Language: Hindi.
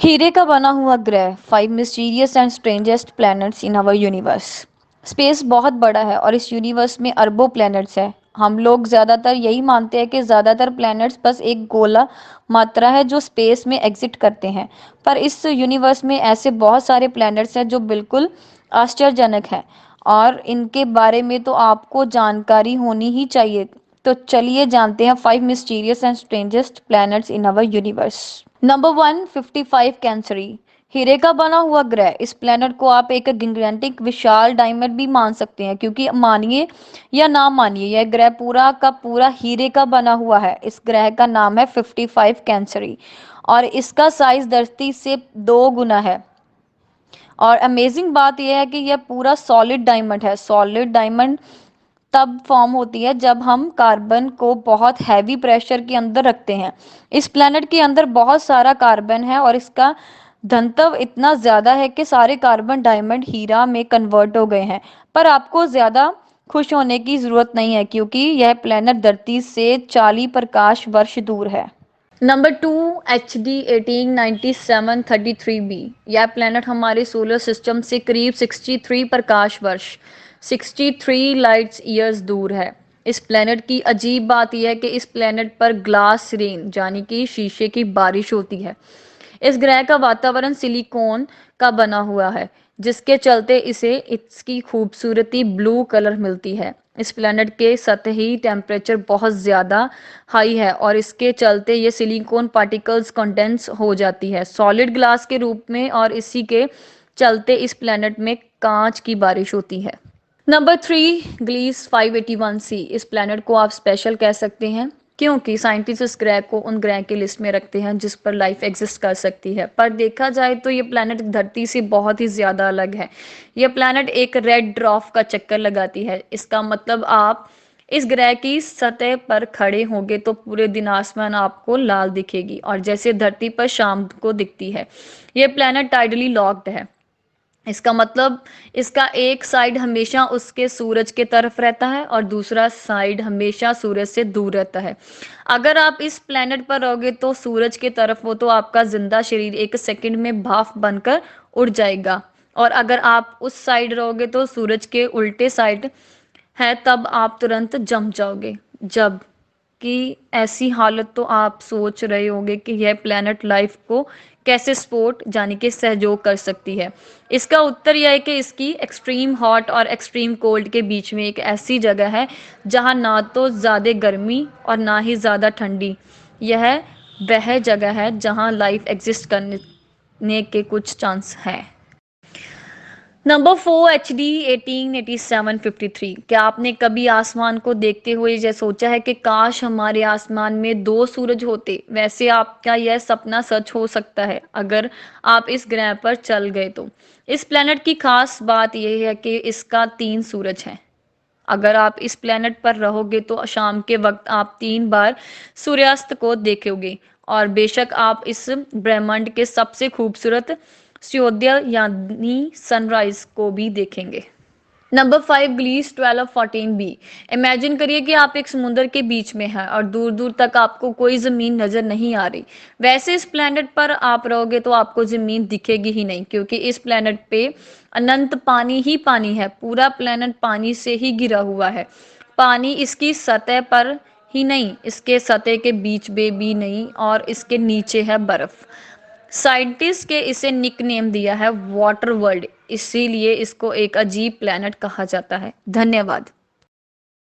हीरे का बना हुआ ग्रह, 5 mysterious and strangest planets in our universe. Space बहुत बड़ा है और इस यूनिवर्स में अरबों प्लैनेट्स हैं। हम लोग ज़्यादातर यही मानते हैं कि ज़्यादातर प्लैनेट्स बस एक गोला मात्रा है जो स्पेस में एग्जिट करते हैं, पर इस यूनिवर्स में ऐसे बहुत सारे प्लैनेट्स हैं जो बिल्कुल आश्चर्यजनक हैं और इनके बारे में तो आपको जानकारी होनी ही चाहिए। तो चलिए जानते हैं 5 mysterious and strangest planets in our universe. Number 155 Cancri, हीरे का बना हुआ ग्रह। इस प्लेनेट को आप एक गिगेंटिक विशाल डायमंड भी मान सकते हैं, क्योंकि मानिए या ना मानिए यह ग्रह पूरा का पूरा हीरे का बना हुआ है। इस ग्रह का नाम है 55 कैंसरी और इसका साइज धरती से 2 गुना है। और अमेजिंग बात यह है कि यह पूरा सॉलिड डायमंड है। सॉलिड डायमंड तब फॉर्म होती है जब हम कार्बन को बहुत हैवी प्रेशर के अंदर रखते हैं। इस प्लेनेट के अंदर बहुत सारा कार्बन है और इसका घनत्व इतना ज्यादा है कि सारे कार्बन डायमंड हीरा में कन्वर्ट हो गए हैं। पर आपको ज्यादा खुश होने की जरूरत नहीं है, क्योंकि यह प्लेनेट धरती से 40 प्रकाश वर्ष दूर है। Number 2, HD 189733b। यह प्लेनेट हमारे सोलर सिस्टम से करीब 63 प्रकाश वर्ष 63 लाइट्स ईयर्स दूर है। इस प्लेनेट की अजीब बात यह है कि इस प्लेनेट पर ग्लास रेन यानी कि शीशे की बारिश होती है। इस ग्रह का वातावरण सिलिकॉन का बना हुआ है, जिसके चलते इसे इसकी खूबसूरती ब्लू कलर मिलती है। इस प्लेनेट के सतही टेम्परेचर बहुत ज़्यादा हाई है और इसके चलते ये सिलिकॉन पार्टिकल्स कंडेंस हो जाती है सॉलिड ग्लास के रूप में, और इसी के चलते इस प्लेनेट में कांच की बारिश होती है। Number 3, Gliese 581c। इस प्लेनेट को आप स्पेशल कह सकते हैं, क्योंकि साइंटिस्ट इस ग्रह को उन ग्रह की लिस्ट में रखते हैं जिस पर लाइफ एग्जिस्ट कर सकती है। पर देखा जाए तो ये प्लेनेट धरती से बहुत ही ज़्यादा अलग है। यह प्लेनेट एक रेड ड्वार्फ का चक्कर लगाती है। इसका मतलब आप इस ग्रह की सतह पर खड़े होंगे तो पूरे दिन आसमान आपको लाल दिखेगी, और जैसे धरती पर शाम को दिखती है। यह प्लेनेट टाइडली लॉक्ड है। इसका मतलब इसका एक साइड हमेशा उसके सूरज के तरफ रहता है और दूसरा साइड हमेशा सूरज से दूर रहता है। अगर आप इस प्लेनेट पर रहोगे तो सूरज के तरफ हो तो आपका जिंदा शरीर 1 सेकंड में भाप बनकर उड़ जाएगा, और अगर आप उस साइड रहोगे तो सूरज के उल्टे साइड है तब आप तुरंत जम जाओगे। जब कि ऐसी हालत तो आप सोच रहे होंगे कि यह प्लेनेट लाइफ को कैसे सपोर्ट यानी कि सहयोग कर सकती है। इसका उत्तर यह है कि इसकी एक्सट्रीम हॉट और एक्सट्रीम कोल्ड के बीच में एक ऐसी जगह है जहां ना तो ज़्यादा गर्मी और ना ही ज़्यादा ठंडी। यह वह जगह है जहां लाइफ एग्जिस्ट करने के कुछ चांस हैं। Number 4, HD 188753। क्या आपने कभी आसमान को देखते हुए यह सोचा है कि काश हमारे आसमान में 2 सूरज होते? वैसे आपका यह सपना सच हो सकता है अगर आप इस ग्रह पर चल गए तो। इस प्लेनेट की खास बात यह है कि इसका 3 सूरज हैं। अगर आप इस प्लेनेट पर रहोगे तो शाम के वक्त आप 3 बार सूर्यास्त को देखोगे, और बेशक आप इस ब्रह्मांड के सबसे खूबसूरत सूर्योदय यानी सनराइज को भी देखेंगे। Number 5, Gliese 1214b। इमेजिन करिए कि आप एक समुद्र के बीच में हैं और दूर दूर तक आपको कोई ज़मीन नज़र नहीं आ रही। वैसे इस प्लेनेट पर आप रहोगे तो आपको ज़मीन दिखेगी ही नहीं, क्योंकि इस प्लेनेट पे अनंत पानी ही पानी है। पूरा प्लेनेट पानी से ही घिरा हुआ है। पानी इसकी सतह पर ही नहीं, इसके सतह के बीच में भी नहीं, और इसके नीचे है बर्फ। साइंटिस्ट के इसे निक नेम दिया है वाटर वर्ल्ड, इसीलिए इसको एक अजीब प्लेनेट कहा जाता है। धन्यवाद।